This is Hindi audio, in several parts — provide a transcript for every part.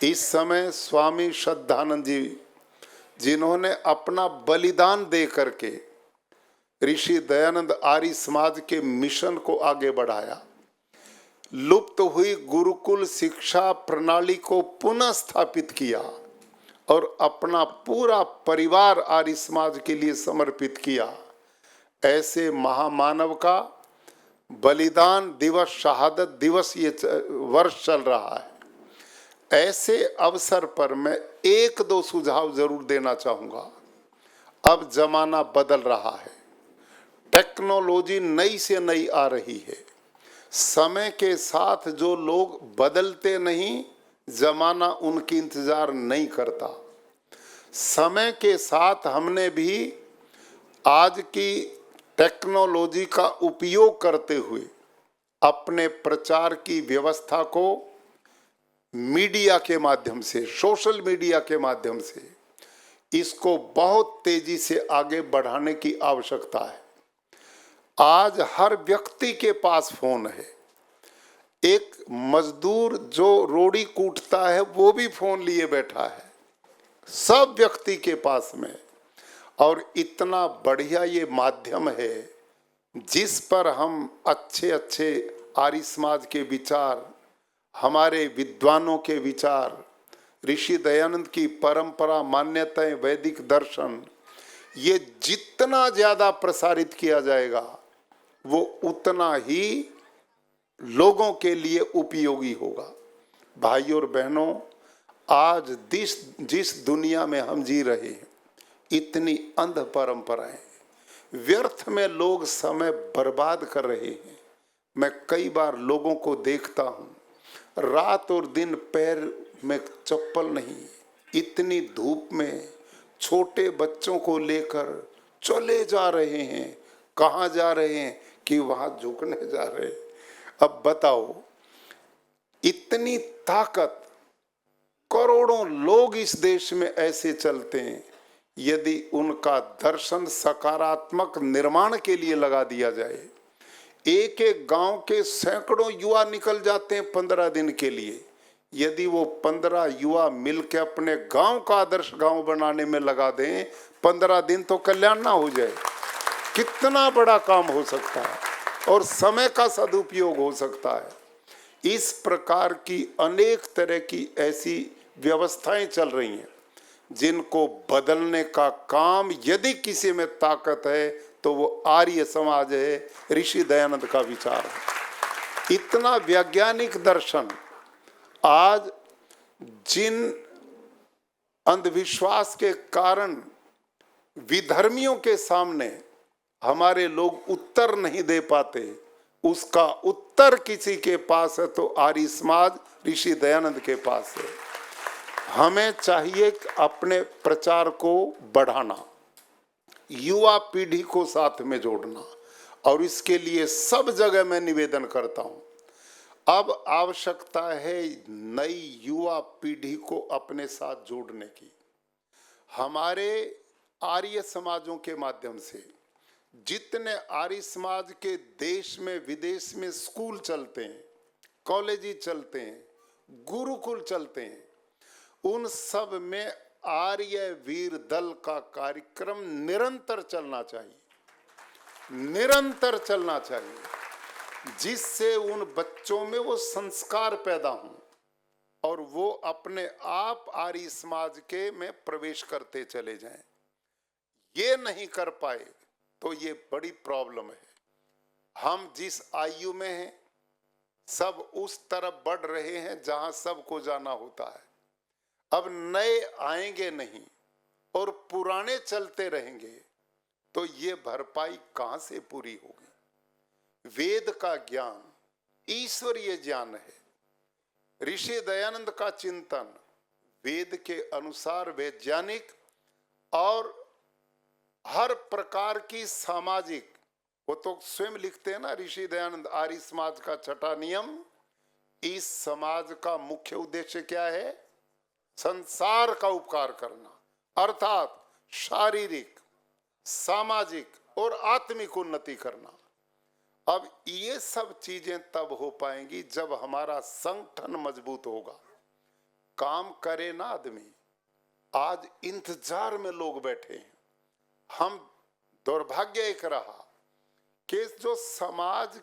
इस समय स्वामी श्रद्धानंद जी, जिन्होंने अपना बलिदान दे करके ऋषि दयानंद आर्य समाज के मिशन को आगे बढ़ाया, लुप्त हुई गुरुकुल शिक्षा प्रणाली को पुनः स्थापित किया और अपना पूरा परिवार आर्य समाज के लिए समर्पित किया। ऐसे महामानव का बलिदान दिवस, शहादत दिवस ये वर्ष चल रहा है। ऐसे अवसर पर मैं एक दो सुझाव जरूर देना चाहूँगा। अब जमाना बदल रहा है, टेक्नोलॉजी नई से नई आ रही है। समय के साथ जो लोग बदलते नहीं, जमाना उनकी इंतजार नहीं करता। समय के साथ हमने भी आज की टेक्नोलॉजी का उपयोग करते हुए अपने प्रचार की व्यवस्था को मीडिया के माध्यम से, सोशल मीडिया के माध्यम से इसको बहुत तेजी से आगे बढ़ाने की आवश्यकता है। आज हर व्यक्ति के पास फोन है। एक मजदूर जो रोड़ी कूटता है वो भी फोन लिए बैठा है, सब व्यक्ति के पास में। और इतना बढ़िया ये माध्यम है जिस पर हम अच्छे अच्छे आर्य समाज के विचार, हमारे विद्वानों के विचार, ऋषि दयानंद की परंपरा, मान्यताएं, वैदिक दर्शन, ये जितना ज्यादा प्रसारित किया जाएगा वो उतना ही लोगों के लिए उपयोगी होगा। भाइयों और बहनों, आज जिस दुनिया में हम जी रहे हैं, इतनी अंध परंपराएं, व्यर्थ में लोग समय बर्बाद कर रहे हैं। मैं कई बार लोगों को देखता हूं, रात और दिन पैर में चप्पल नहीं, इतनी धूप में छोटे बच्चों को लेकर चले जा रहे हैं। कहाँ जा रहे हैं? कि वहां झुकने जा रहे हैं। अब बताओ, इतनी ताकत, करोड़ों लोग इस देश में ऐसे चलते हैं। यदि उनका दर्शन सकारात्मक निर्माण के लिए लगा दिया जाए, एक एक गांव के सैकड़ों युवा निकल जाते हैं 15 दिन के लिए। यदि वो 15 युवा मिलकर अपने गांव का आदर्श गांव बनाने में लगा दें, 15 दिन तो कल्याण ना हो जाए। कितना बड़ा काम हो सकता है और समय का सदुपयोग हो सकता है। इस प्रकार की अनेक तरह की ऐसी व्यवस्थाएं चल रही हैं जिनको बदलने का काम, यदि किसी में ताकत है तो वो आर्य समाज है, ऋषि दयानंद का विचार है। इतना वैज्ञानिक दर्शन आज जिन अंधविश्वास के कारण विधर्मियों के सामने हमारे लोग उत्तर नहीं दे पाते, उसका उत्तर किसी के पास है तो आर्य समाज, ऋषि दयानंद के पास है। हमें चाहिए अपने प्रचार को बढ़ाना, युवा पीढ़ी को साथ में जोड़ना, और इसके लिए सब जगह मैं निवेदन करता हूं, अब आवश्यकता है नई युवा पीढ़ी को अपने साथ जोड़ने की। हमारे आर्य समाजों के माध्यम से जितने आर्य समाज के देश में विदेश में स्कूल चलते हैं, कॉलेज चलते हैं, गुरुकुल चलते हैं, उन सब में आर्य वीर दल का कार्यक्रम निरंतर चलना चाहिए, निरंतर चलना चाहिए, जिससे उन बच्चों में वो संस्कार पैदा हों और वो अपने आप आर्य समाज के में प्रवेश करते चले जाएं। ये नहीं कर पाए तो ये बड़ी प्रॉब्लम है। हम जिस आयु में हैं, सब उस तरफ बढ़ रहे हैं जहां सबको जाना होता है। अब नए आएंगे नहीं और पुराने चलते रहेंगे तो ये भरपाई कहां से पूरी होगी? वेद का ज्ञान ईश्वरीय ज्ञान है। ऋषि दयानंद का चिंतन वेद के अनुसार वैज्ञानिक और हर प्रकार की सामाजिक, वो तो स्वयं लिखते हैं ना ऋषि दयानंद, आर्य समाज का छठा नियम, इस समाज का मुख्य उद्देश्य क्या है? संसार का उपकार करना, अर्थात शारीरिक, सामाजिक और आत्मिक उन्नति करना। अब ये सब चीजें तब हो पाएंगी जब हमारा संगठन मजबूत होगा। काम करे ना आदमी, आज इंतजार में लोग बैठे हैं। हम दुर्भाग्य एक रहा कि जो समाज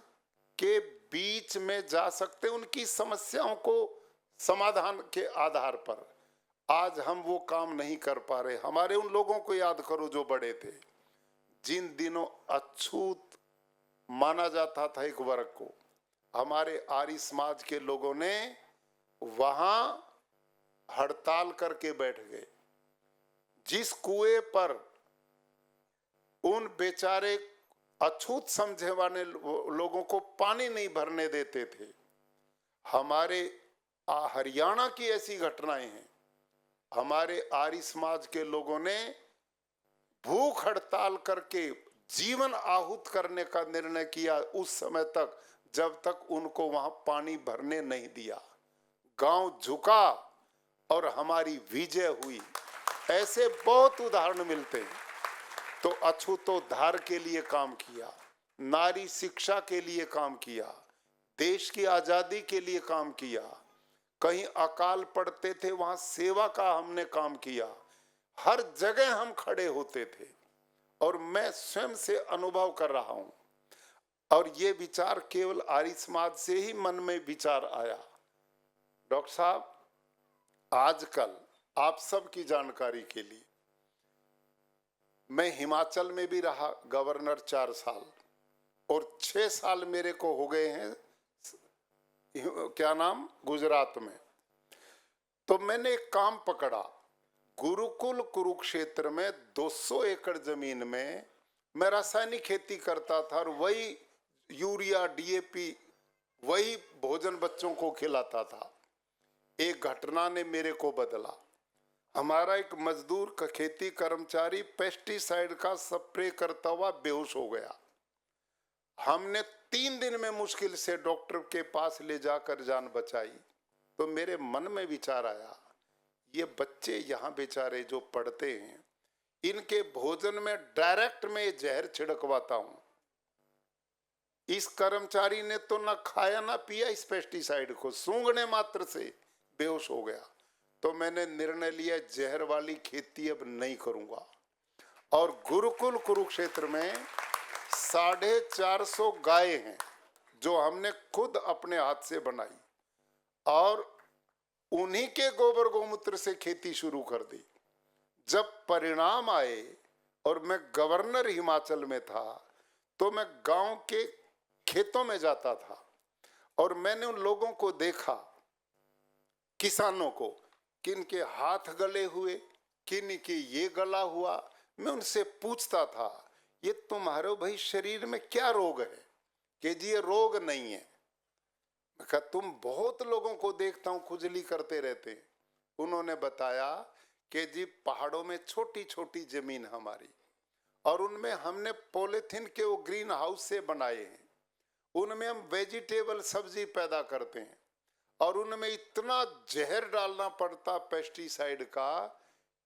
के बीच में जा सकते उनकी समस्याओं को समाधान के आधार पर आज हम वो काम नहीं कर पा रहे। हमारे उन लोगों को याद करो जो बड़े थे, जिन दिनों अछूत माना जाता था एक वर्ग को। हमारे आर्य समाज के लोगों ने वहां हड़ताल करके बैठ गए। जिस कुएं पर उन बेचारे अछूत समझे वाले लोगों को पानी नहीं भरने देते थे, हमारे हरियाणा की ऐसी घटनाएं हैं। हमारे आर्य समाज के लोगों ने भूख हड़ताल करके जीवन आहूत करने का निर्णय किया उस समय तक, जब तक उनको वहां पानी भरने नहीं दिया। गांव झुका और हमारी विजय हुई। ऐसे बहुत उदाहरण मिलते हैं। तो अछूतोद्धार के लिए काम किया, नारी शिक्षा के लिए काम किया, देश की आजादी के लिए काम किया। कहीं अकाल पड़ते थे वहां सेवा का हमने काम किया। हर जगह हम खड़े होते थे और मैं स्वयं से अनुभव कर रहा हूं। और ये विचार केवल आर्य समाज से ही मन में विचार आया। डॉक्टर साहब, आजकल आप सबकी जानकारी के लिए मैं हिमाचल में भी रहा गवर्नर 4 साल, और 6 साल मेरे को हो गए हैं क्या नाम गुजरात में। तो मैंने एक काम पकड़ा, गुरुकुल कुरुक्षेत्र में 200 एकड़ जमीन में मैं रासायनिक खेती करता था और वही यूरिया डीएपी वही भोजन बच्चों को खिलाता था। एक घटना ने मेरे को बदला। हमारा एक मजदूर का खेती कर्मचारी पेस्टिसाइड का स्प्रे करता हुआ बेहोश हो गया। हमने 3 दिन में मुश्किल से डॉक्टर के पास ले जाकर जान बचाई। तो मेरे मन में विचार आया, ये बच्चे यहाँ बेचारे जो पढ़ते हैं, इनके भोजन में डायरेक्ट में जहर छिड़कवाता हूं। इस कर्मचारी ने तो ना खाया ना पिया इस पेस्टिसाइड को, सूंघने मात्र से बेहोश हो गया। तो मैंने निर्णय लिया, जहर वाली खेती अब नहीं करूंगा। और गुरुकुल कुरुक्षेत्र में 450 गाय हैं जो हमने खुद अपने हाथ से बनाई और उन्हीं के गोबर गोमूत्र से खेती शुरू कर दी। जब परिणाम आए और मैं गवर्नर हिमाचल में था, तो मैं गांव के खेतों में जाता था और मैंने उन लोगों को देखा, किसानों को, किन के हाथ गले हुए, किन के ये गला हुआ। मैं उनसे पूछता था, ये तुम्हारे भाई शरीर में क्या रोग है? कि जी ये रोग नहीं है। मैं कहा तुम बहुत लोगों को देखता हूं खुजली करते रहते। उन्होंने बताया कि जी पहाड़ों में छोटी छोटी जमीन हमारी, और उनमें हमने पॉलिथीन के वो ग्रीन हाउस से बनाए हैं। उनमें हम वेजिटेबल सब्जी पैदा करते हैं और उनमें इतना जहर डालना पड़ता पेस्टिसाइड का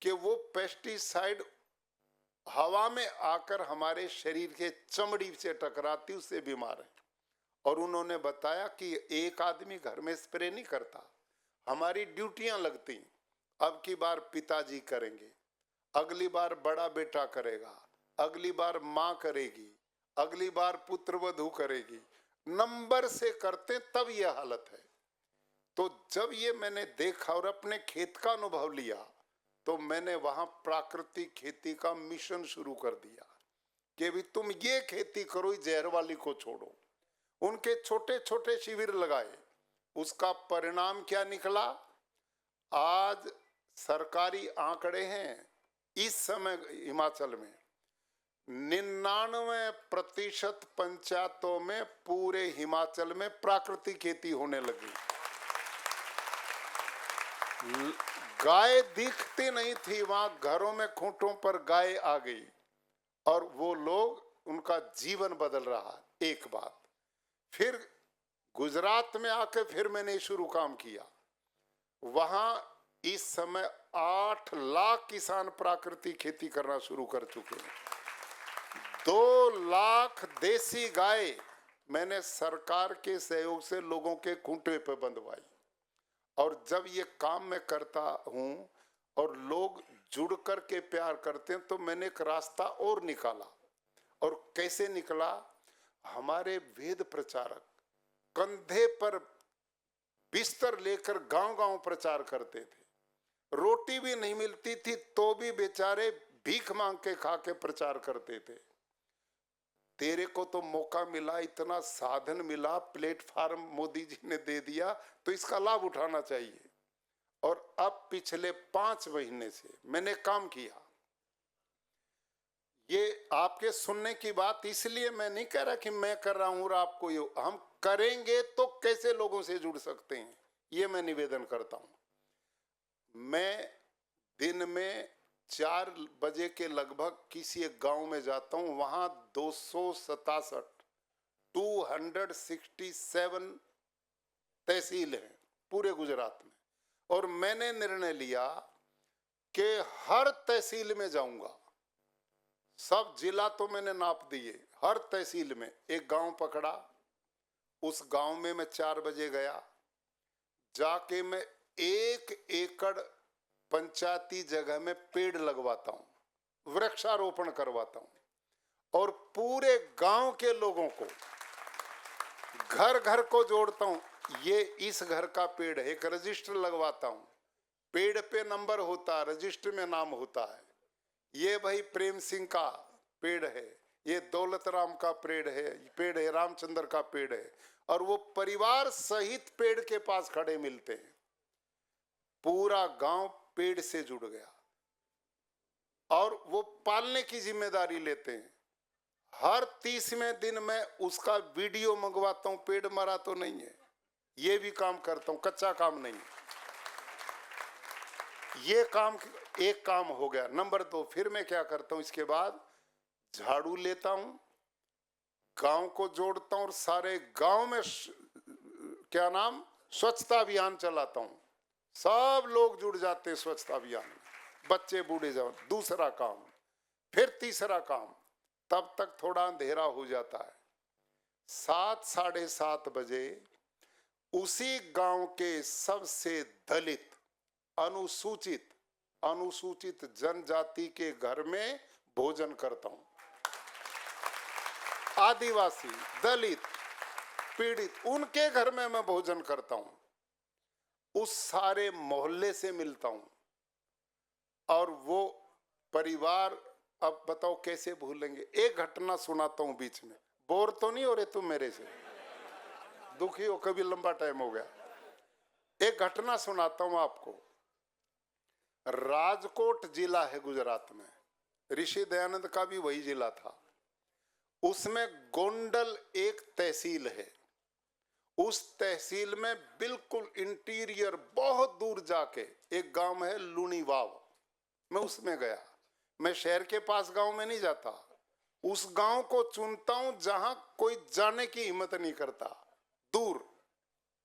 कि वो पेस्टिसाइड हवा में आकर हमारे शरीर के चमड़ी से टकराती, उससे बीमार है। और उन्होंने बताया कि एक आदमी घर में स्प्रे नहीं करता, हमारी ड्यूटियां लगती। अब की बार पिताजी करेंगे, अगली बार बड़ा बेटा करेगा, अगली बार माँ करेगी, अगली बार पुत्र वधू करेगी। नंबर से करते तब यह हालत है। तो जब ये मैंने देखा और अपने खेत का अनुभव लिया, तो मैंने वहां प्राकृतिक खेती का मिशन शुरू कर दिया कि भी तुम ये खेती करो, जहर वाली को छोड़ो। उनके छोटे छोटे शिविर लगाए। उसका परिणाम क्या निकला? आज सरकारी आंकड़े हैं इस समय हिमाचल में 99% पंचायतों में पूरे हिमाचल में प्राकृतिक खेती होने लगी। गाय दिखती नहीं थी, वहां घरों में खूंटों पर गाय आ गई और वो लोग, उनका जीवन बदल रहा। एक बात फिर गुजरात में आके फिर मैंने शुरू काम किया। वहां इस समय 8 लाख किसान प्राकृतिक खेती करना शुरू कर चुके हैं। 2 लाख देसी गाय मैंने सरकार के सहयोग से लोगों के खूंटे पे बंधवाई और जब ये काम मैं करता हूं और लोग जुड़ कर के प्यार करते हैं, तो मैंने एक रास्ता और निकाला। और कैसे निकला? हमारे वेद प्रचारक कंधे पर बिस्तर लेकर गांव गांव प्रचार करते थे। रोटी भी नहीं मिलती थी तो भी बेचारे भीख मांग के खा के प्रचार करते थे। तेरे को तो मौका मिला, इतना साधन मिला, प्लेटफार्म मोदी जी ने दे दिया, तो इसका लाभ उठाना चाहिए। और अब पिछले 5 महीने से मैंने काम किया। ये आपके सुनने की बात इसलिए मैं नहीं कह रहा कि मैं कर रहा हूं और आपको ये, हम करेंगे तो कैसे लोगों से जुड़ सकते हैं, ये मैं निवेदन करता हूं। मैं दिन में 4 बजे के लगभग किसी एक गांव में जाता हूं, वहां 267 तहसील हैं पूरे गुजरात में। और मैंने निर्णय लिया कि हर तहसील में जाऊंगा। सब जिला तो मैंने नाप दिए, हर तहसील में एक गांव पकड़ा। उस गांव में मैं 4 बजे गया, जाके मैं 1 एकड़ पंचायती जगह में पेड़ लगवाता हूं, वृक्षारोपण करवाता हूं। और पूरे गांव के लोगों को घर घर को जोड़ता हूं। ये इस घर का पेड़ है, एक रजिस्टर लगवाता हूं, पेड़ पे नंबर होता है, रजिस्टर में नाम होता है। ये भाई प्रेम सिंह का पेड़ है, ये दौलत राम का पेड़ है, रामचंद्र का पेड़ है। और वो परिवार सहित पेड़ के पास खड़े मिलते हैं। पूरा गांव पेड़ से जुड़ गया और वो पालने की जिम्मेदारी लेते हैं। हर 30वें दिन मैं उसका वीडियो मंगवाता हूं, पेड़ मरा तो नहीं है। ये भी काम करता हूं, कच्चा काम नहीं। ये काम, एक काम हो गया। नंबर 2, फिर मैं क्या करता हूं, इसके बाद झाड़ू लेता हूं, गांव को जोड़ता हूं और सारे गांव में क्या नाम, स्वच्छता अभियान चलाता हूं। सब लोग जुड़ जाते हैं स्वच्छता अभियान में, बच्चे बूढ़े जवान। दूसरा काम, फिर तीसरा काम, तब तक थोड़ा अंधेरा हो जाता है। 7 साढ़े 7 बजे उसी गांव के सबसे दलित, अनुसूचित जनजाति के घर में भोजन करता हूं। आदिवासी, दलित, पीड़ित, उनके घर में मैं भोजन करता हूं। उस सारे मोहल्ले से मिलता हूं और वो परिवार, अब बताओ कैसे भूलेंगे। एक घटना सुनाता हूं बीच में, बोर तो नहीं हो रहे तुम मेरे से? दुखी हो, कभी लंबा टाइम हो गया। एक घटना सुनाता हूं आपको। राजकोट जिला है गुजरात में, ऋषि दयानंद का भी वही जिला था। उसमें गोंडल एक तहसील है। उस तहसील में बिल्कुल इंटीरियर, बहुत दूर जाके एक गांव है लूनी वाव, मैं उसमें गया। मैं शहर के पास गांव में नहीं जाता, उस गांव को चुनता हूं जहां कोई जाने की हिम्मत नहीं करता, दूर।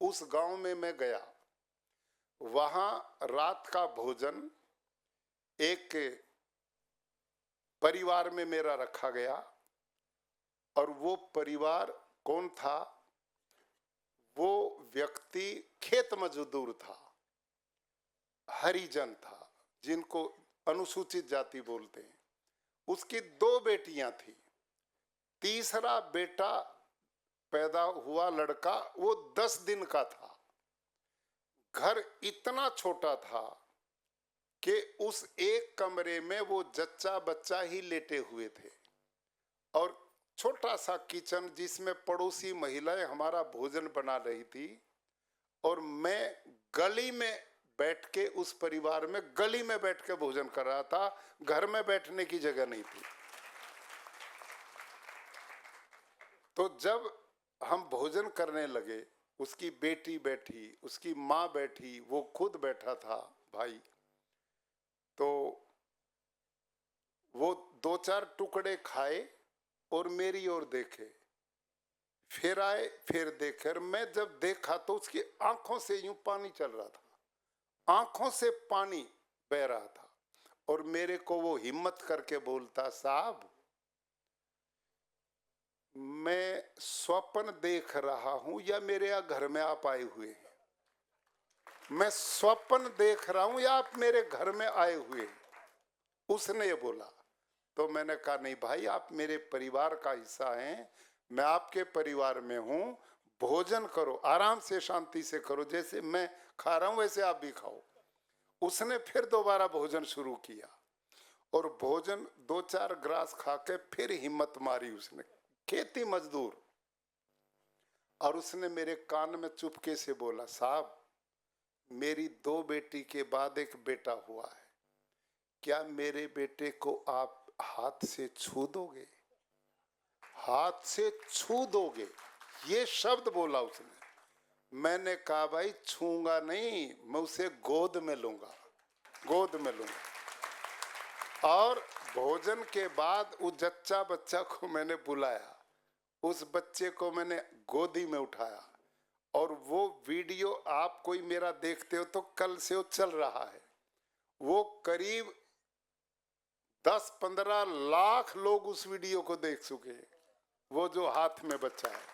उस गांव में मैं गया, वहां रात का भोजन एक परिवार में मेरा रखा गया। और वो परिवार कौन था? वो व्यक्ति खेत मजदूर था, हरिजन था, जिनको अनुसूचित जाति बोलते हैं। उसकी 2 बेटियां थी। तीसरा बेटा पैदा हुआ लड़का, वो 10 दिन का था। घर इतना छोटा था कि उस एक कमरे में वो जच्चा बच्चा ही लेटे हुए थे। और छोटा सा किचन जिसमें पड़ोसी महिलाएं हमारा भोजन बना रही थी। और मैं गली में बैठ के, उस परिवार में गली में बैठ के भोजन कर रहा था, घर में बैठने की जगह नहीं थी। तो जब हम भोजन करने लगे, उसकी बेटी बैठी, उसकी माँ बैठी, वो खुद बैठा था भाई। तो वो 2-4 टुकड़े खाए और मेरी ओर देखे, फिर आए, फिर देखे। और मैं जब देखा तो उसकी आंखों से यूं पानी चल रहा था, आंखों से पानी बह रहा था। और मेरे को वो हिम्मत करके बोलता, साहब मैं स्वप्न देख रहा हूं या मेरे यहाँ घर में आप आए हुए हैं? मैं स्वप्न देख रहा हूं या आप मेरे घर में आए हुए? उसने ये बोला। तो मैंने कहा नहीं भाई, आप मेरे परिवार का हिस्सा हैं, मैं आपके परिवार में हूं, भोजन करो, आराम से शांति से करो, जैसे मैं खा रहा हूं वैसे आप भी खाओ। उसने फिर दोबारा भोजन शुरू किया और भोजन 2-4 ग्रास खा के फिर हिम्मत मारी उसने, खेती मजदूर। और उसने मेरे कान में चुपके से बोला, साहब मेरी 2 बेटी के बाद एक बेटा हुआ है, क्या मेरे बेटे को आप हाथ से छू दोगे? हाथ से छू दोगे, ये शब्द बोला उसने। मैंने कहा भाई छूंगा नहीं, मैं उसे गोद में लूंगा, गोद में लूंगा। और भोजन के बाद उस जच्चा बच्चा को मैंने बुलाया, उस बच्चे को मैंने गोदी में उठाया और वो वीडियो आप कोई मेरा देखते हो तो कल से वो चल रहा है। वो करीब 10-15 लाख लोग उस वीडियो को देख चुके हैं, वो जो हाथ में बच्चा है।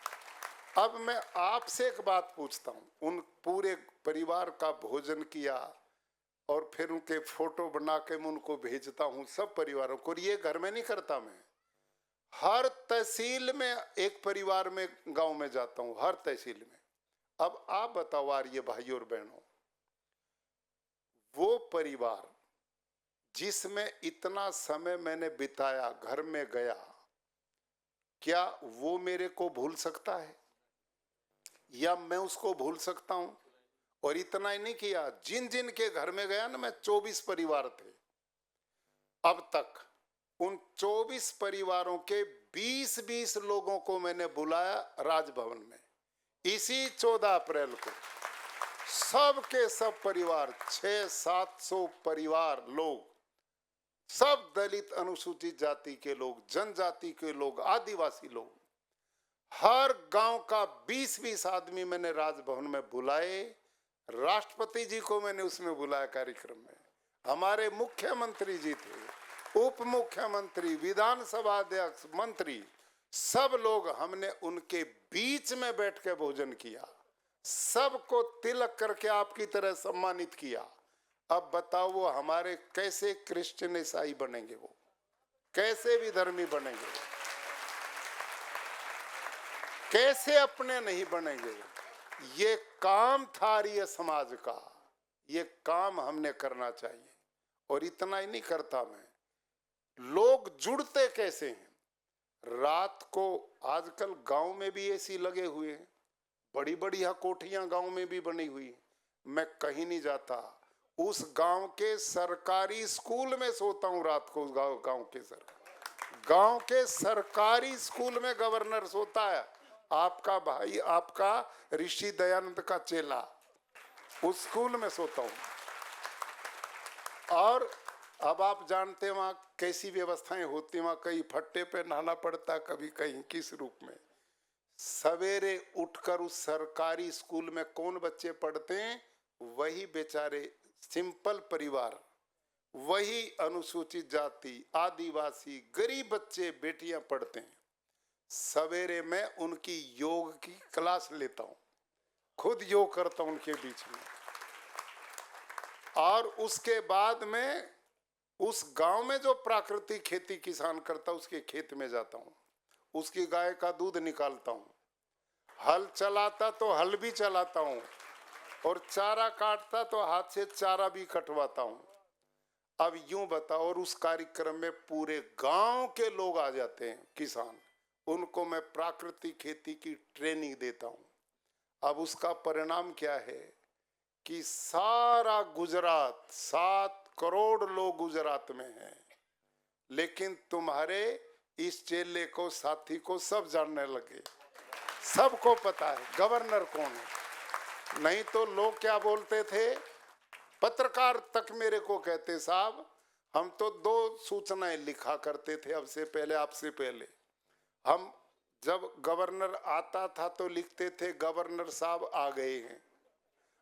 अब मैं आपसे एक बात पूछता हूं, उन पूरे परिवार का भोजन किया और फिर उनके फोटो बना के मैं उनको भेजता हूं सब परिवारों को। ये घर में नहीं करता, मैं हर तहसील में एक परिवार में गांव में जाता हूं, हर तहसील में। अब आप बताओ आर्य भाई और बहनों, वो परिवार जिसमें इतना समय मैंने बिताया, घर में गया, क्या वो मेरे को भूल सकता है या मैं उसको भूल सकता हूं? और इतना ही नहीं किया, जिन जिन के घर में गया ना, मैं 24 परिवार थे अब तक, उन 24 परिवारों के 20-20 लोगों को मैंने बुलाया राजभवन में इसी 14 अप्रैल को। सब के सब परिवार, 600-700 परिवार लोग, सब दलित अनुसूचित जाति के लोग, जनजाति के लोग, आदिवासी लोग, हर गांव का 20-20 आदमी मैंने राजभवन में बुलाए। राष्ट्रपति जी को मैंने उसमें बुलाया कार्यक्रम में, हमारे मुख्यमंत्री जी थे, उप मुख्यमंत्री, विधानसभा अध्यक्ष, मंत्री, सब लोग, हमने उनके बीच में बैठ के भोजन किया, सबको तिलक करके आपकी तरह सम्मानित किया। अब बताओ वो हमारे कैसे क्रिश्चियन ईसाई बनेंगे, वो कैसे भी धर्मी बनेंगे, कैसे अपने नहीं बनेंगे? ये काम था आर्य समाज का, ये काम हमने करना चाहिए। और इतना ही नहीं करता मैं, लोग जुड़ते कैसे हैं? रात को आजकल गांव में भी एसी लगे हुए हैं, बड़ी बड़ी कोठियां गांव में भी बनी हुई। मैं कहीं नहीं जाता, उस गांव के सरकारी स्कूल में सोता हूं रात को। गांव के सरकारी स्कूल में गवर्नर सोता है, आपका भाई, आपका ऋषि दयानंद का चेला, उस स्कूल में सोता हूं। और अब आप जानते हैं वहां कैसी व्यवस्थाएं होती, वहां कहीं फट्टे पे नहाना पड़ता, कभी कहीं किस रूप में। सवेरे उठकर उस सरकारी स्कूल में कौन बच्चे पढ़ते हैं? वही बेचारे सिंपल परिवार, वही अनुसूचित जाति, आदिवासी, गरीब बच्चे, बेटियां पढ़ते हैं। सवेरे मैं उनकी योग की क्लास लेता हूं, खुद योग करता हूं उनके बीच में। और उसके बाद में उस गांव में जो प्राकृतिक खेती किसान करता, उसके खेत में जाता हूं, उसकी गाय का दूध निकालता हूं, हल चलाता तो हल भी चलाता हूं, और चारा काटता तो हाथ से चारा भी कटवाता हूं। अब यूं बताओ, और उस कार्यक्रम में पूरे गांव के लोग आ जाते हैं, किसान, उनको मैं प्राकृतिक खेती की ट्रेनिंग देता हूं। अब उसका परिणाम क्या है कि सारा गुजरात, 7 करोड़ लोग गुजरात में हैं, लेकिन तुम्हारे इस चेले को, साथी को सब जानने लगे, सबको पता है गवर्नर कौन है। नहीं तो लोग क्या बोलते थे, पत्रकार तक मेरे को कहते, साहब हम तो 2 सूचनाएं लिखा करते थे अब से पहले, आपसे पहले। हम जब गवर्नर आता था तो लिखते थे गवर्नर साहब आ गए हैं,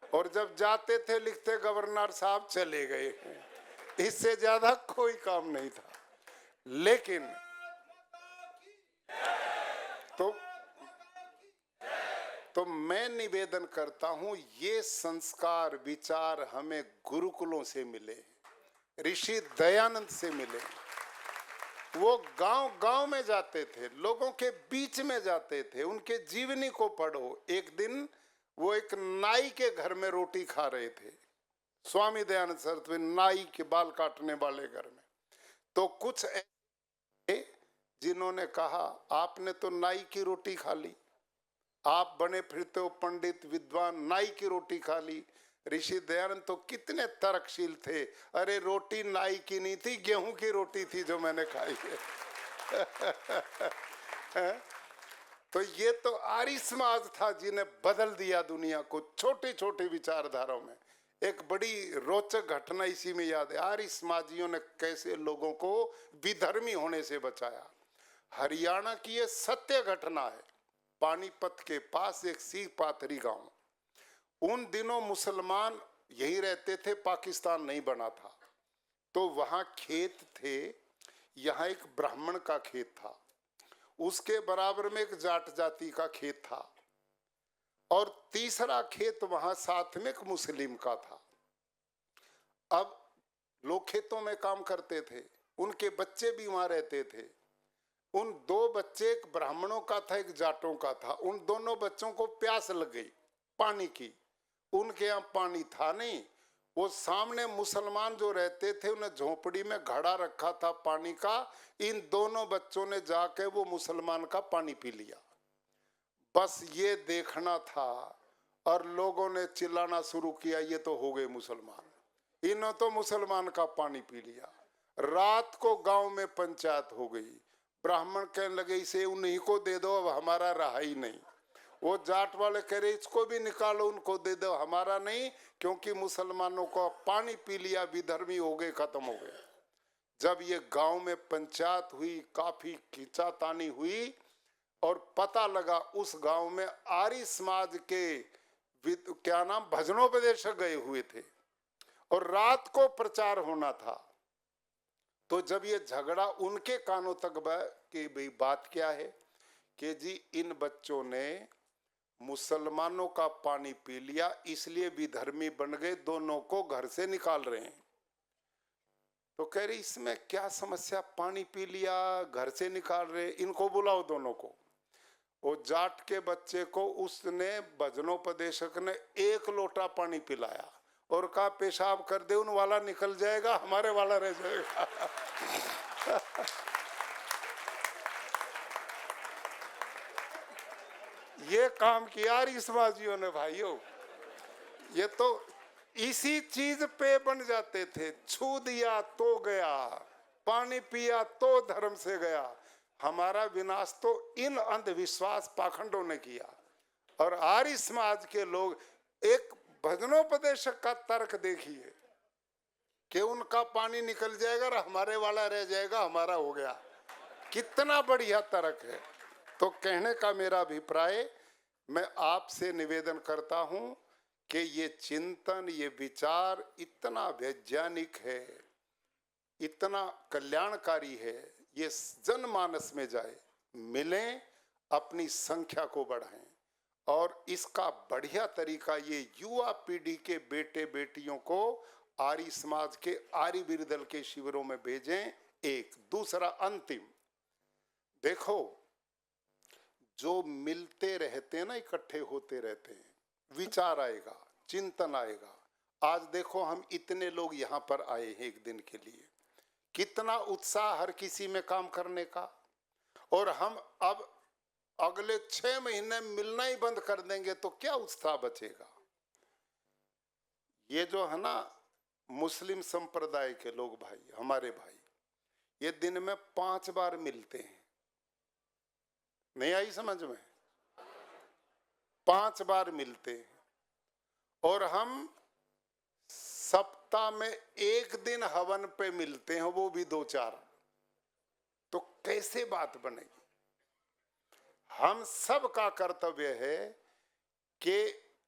और जब जाते थे लिखते गवर्नर साहब चले गए हैं। इससे ज्यादा कोई काम नहीं था। लेकिन तो मैं निवेदन करता हूं, ये संस्कार विचार हमें गुरुकुलों से मिले, ऋषि दयानंद से मिले। वो गांव गांव में जाते थे, लोगों के बीच में जाते थे, उनके जीवनी को पढ़ो। एक दिन वो एक नाई के घर में रोटी खा रहे थे, स्वामी दयानंद सरस्वती, नाई के बाल काटने वाले घर में। तो कुछ ऐसे जिन्होंने कहा, आपने तो नाई की रोटी खा ली, आप बने फिरते हो पंडित विद्वान, नाई की रोटी खा ली। ऋषि दयानंद तो कितने तर्कशील थे, अरे रोटी नाई की नहीं थी, गेहूं की रोटी थी जो मैंने खाई है। तो ये तो आर्य समाज था जिन्हें बदल दिया दुनिया को छोटी छोटी विचारधाराओं में। एक बड़ी रोचक घटना इसी में याद है, आर्य समाजियों ने कैसे लोगों को विधर्मी होने से बचाया। हरियाणा की ये सत्य घटना है। पानीपत के पास एक सीख पाथरी गांव, उन दिनों मुसलमान यहीं रहते थे, पाकिस्तान नहीं बना था। तो वहां खेत थे, यहाँ एक ब्राह्मण का खेत था, उसके बराबर में एक जाट जाति का खेत था, और तीसरा खेत वहां साथ में एक मुस्लिम का था। अब लोग खेतों में काम करते थे, उनके बच्चे भी वहां रहते थे। उन दो बच्चे, एक ब्राह्मणों का था एक जाटों का था, उन दोनों बच्चों को प्यास लग गई पानी की। उनके यहाँ पानी था नहीं, वो सामने मुसलमान जो रहते थे उन्हें झोपड़ी में घड़ा रखा था पानी का, इन दोनों बच्चों ने जाके वो मुसलमान का पानी पी लिया। बस ये देखना था, और लोगों ने चिल्लाना शुरू किया, ये तो हो गए मुसलमान, इन्होंने तो मुसलमान का पानी पी लिया। रात को गांव में पंचायत हो गई, ब्राह्मण कहने लगे इसे उन्हीं को दे दो, अब हमारा रहा ही नहीं। वो जाट वाले कह रहे इसको भी निकालो, उनको दे दो, हमारा नहीं, क्योंकि मुसलमानों को पानी पी लिया, विधर्मी हो गए, खत्म हो गए। जब ये गांव में पंचायत हुई, काफी खींचातानी हुई, और पता लगा उस गांव में आर्य समाज के क्या नाम भजनोपदेशक गए हुए थे, और रात को प्रचार होना था। तो जब ये झगड़ा उनके कानों तक गया कि भाई बात क्या है, कि जी इन बच्चों ने मुसलमानों का पानी पी लिया, इसलिए विधर्मी बन गए, दोनों को घर से निकाल रहे हैं। तो कह रही इसमें क्या समस्या, पानी पी लिया घर से निकाल रहे, इनको बुलाओ दोनों को। वो जाट के बच्चे को उसने भजनोपदेशक ने 1 लोटा पानी पिलाया और कहा पेशाब कर दे, उन वाला निकल जाएगा, हमारे वाला रह जाएगा। ये काम किया आर्य समाजियों ने भाइयों। ये तो इसी चीज पे बन जाते थे, छू दिया तो गया, पानी पिया तो धर्म से गया। हमारा विनाश तो इन अंधविश्वास पाखंडों ने किया। और आर्य समाज के लोग, एक भजनोपदेशक का तर्क देखिए कि उनका पानी निकल जाएगा और हमारे वाला रह जाएगा, हमारा हो गया, कितना बढ़िया तर्क है। तो कहने का मेरा अभिप्राय, मैं आपसे निवेदन करता हूं कि ये चिंतन, ये विचार इतना वैज्ञानिक है, इतना कल्याणकारी है, ये जनमानस में जाए, मिलें, अपनी संख्या को बढ़ाएं। और इसका बढ़िया तरीका ये युवा पीढ़ी के बेटे बेटियों को आर्य समाज के आर्य वीर दल के शिविरों में भेजें। एक दूसरा अंतिम, देखो जो मिलते रहते हैं ना, इकट्ठे होते रहते हैं, विचार आएगा, चिंतन आएगा। आज देखो हम इतने लोग यहाँ पर आए हैं एक दिन के लिए, कितना उत्साह हर किसी में काम करने का। और हम अब अगले 6 महीने मिलना ही बंद कर देंगे तो क्या उत्साह बचेगा। ये जो है ना मुस्लिम संप्रदाय के लोग भाई, हमारे भाई, ये दिन में 5 बार मिलते हैं, नहीं आई समझ में, 5 बार मिलते हैं। और हम सप्ताह में 1 दिन हवन पे मिलते हैं, वो भी 2-4। तो कैसे बात बनेगी। हम सब का कर्तव्य है कि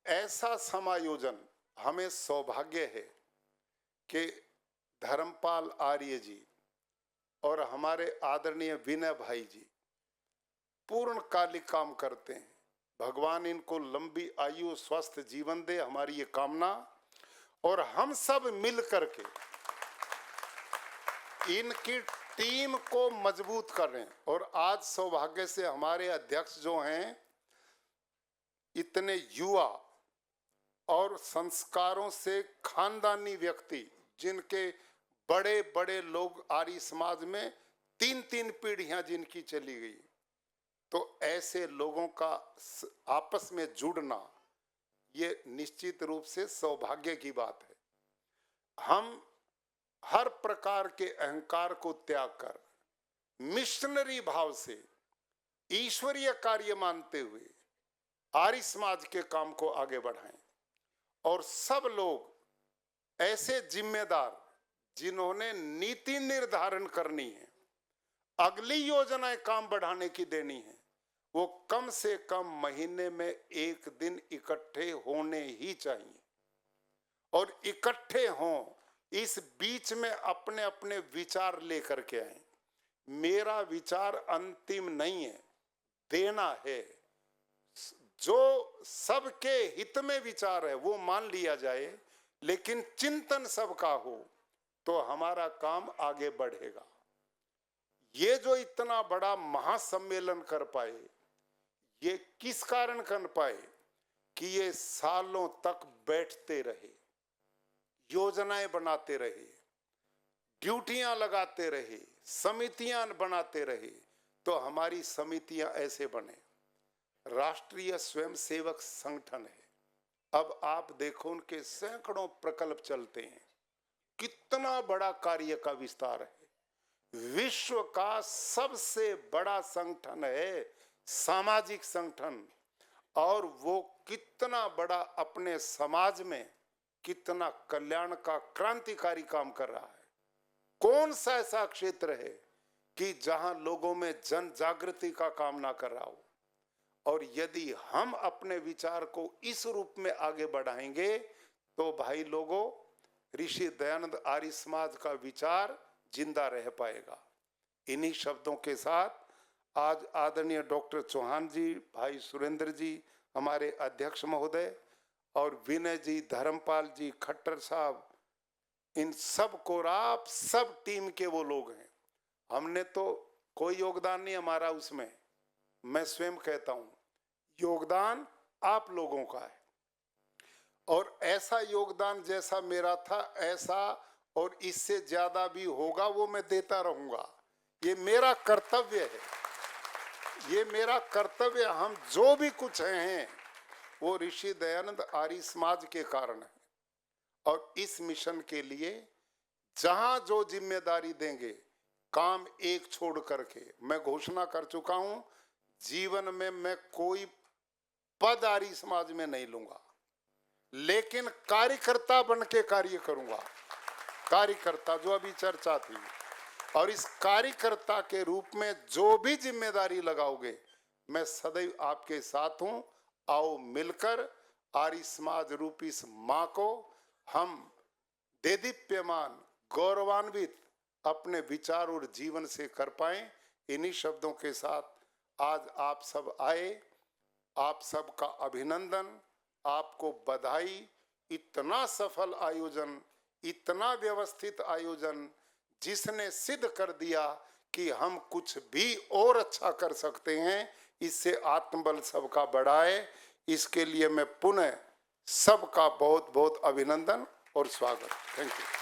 ऐसा समायोजन, हमें सौभाग्य है कि धर्मपाल आर्य जी और हमारे आदरणीय विनय भाई जी पूर्णकालिक काम करते हैं, भगवान इनको लंबी आयु स्वस्थ जीवन दे, हमारी ये कामना। और हम सब मिल करके इनकी टीम को मजबूत करें। और आज सौभाग्य से हमारे अध्यक्ष जो हैं इतने युवा और संस्कारों से खानदानी व्यक्ति, जिनके बड़े बड़े लोग आर्य समाज में 3-3 पीढ़ियां जिनकी चली गई, तो ऐसे लोगों का आपस में जुड़ना ये निश्चित रूप से सौभाग्य की बात है। हम हर प्रकार के अहंकार को त्याग कर मिशनरी भाव से ईश्वरीय कार्य मानते हुए आर्य समाज के काम को आगे बढ़ाएं। और सब लोग ऐसे जिम्मेदार जिन्होंने नीति निर्धारण करनी है, अगली योजनाएं काम बढ़ाने की देनी है, वो कम से कम महीने में एक दिन इकट्ठे होने ही चाहिए। और इकट्ठे हों, इस बीच में अपने अपने विचार लेकर के आए। मेरा विचार अंतिम नहीं है, देना है। जो सबके हित में विचार है वो मान लिया जाए, लेकिन चिंतन सबका हो तो हमारा काम आगे बढ़ेगा। ये जो इतना बड़ा महासम्मेलन कर पाए, ये किस कारण कर पाए कि ये सालों तक बैठते रहे, योजनाएं बनाते रहे, ड्यूटियां लगाते रहे, समितियां बनाते रहे। तो हमारी समितियां ऐसे बने। राष्ट्रीय स्वयंसेवक संगठन है, अब आप देखो उनके सैकड़ों प्रकल्प चलते हैं, कितना बड़ा कार्य का विस्तार है। विश्व का सबसे बड़ा संगठन है, सामाजिक संगठन। और वो कितना बड़ा अपने समाज में कितना कल्याण का क्रांतिकारी काम कर रहा है। कौन सा ऐसा क्षेत्र है कि जहां लोगों में जन जागृति का काम ना कर रहा हो। और यदि हम अपने विचार को इस रूप में आगे बढ़ाएंगे तो भाई लोगों, ऋषि दयानंद आर्य समाज का विचार जिंदा रह पाएगा। इन्हीं शब्दों के साथ आज आदरणीय डॉक्टर चौहान जी, भाई सुरेंद्र जी हमारे अध्यक्ष महोदय, और विनय जी, धर्मपाल जी, खट्टर साहब, इन सब को, आप सब टीम के वो लोग हैं। हमने तो कोई योगदान नहीं हमारा उसमें, मैं स्वयं कहता हूं योगदान आप लोगों का है। और ऐसा योगदान जैसा मेरा था ऐसा और इससे ज्यादा भी होगा, वो मैं देता रहूंगा। ये मेरा कर्तव्य है, ये मेरा कर्तव्य। हम जो भी कुछ हैं वो ऋषि दयानंद आर्य समाज के कारण है। और इस मिशन के लिए जहां जो जिम्मेदारी देंगे, काम एक छोड़ करके, मैं घोषणा कर चुका हूं, जीवन में मैं कोई पद आर्य समाज में नहीं लूंगा, लेकिन कार्यकर्ता बन के कार्य करूंगा। कार्यकर्ता जो अभी चर्चा थी, और इस कार्यकर्ता के रूप में जो भी जिम्मेदारी लगाओगे, मैं सदैव आपके साथ हूं। आओ मिलकर आर्य समाज रूपी इस मां को हम देदीप्यमान, गौरवान्वित अपने विचार और जीवन से कर पाए। इन्हीं शब्दों के साथ आज आप सब आए, आप सबका अभिनंदन, आपको बधाई। इतना सफल आयोजन, इतना व्यवस्थित आयोजन, जिसने सिद्ध कर दिया कि हम कुछ भी और अच्छा कर सकते हैं। इससे आत्मबल सबका बढ़ाए। इसके लिए मैं पुनः सबका बहुत बहुत अभिनंदन और स्वागत। Thank you.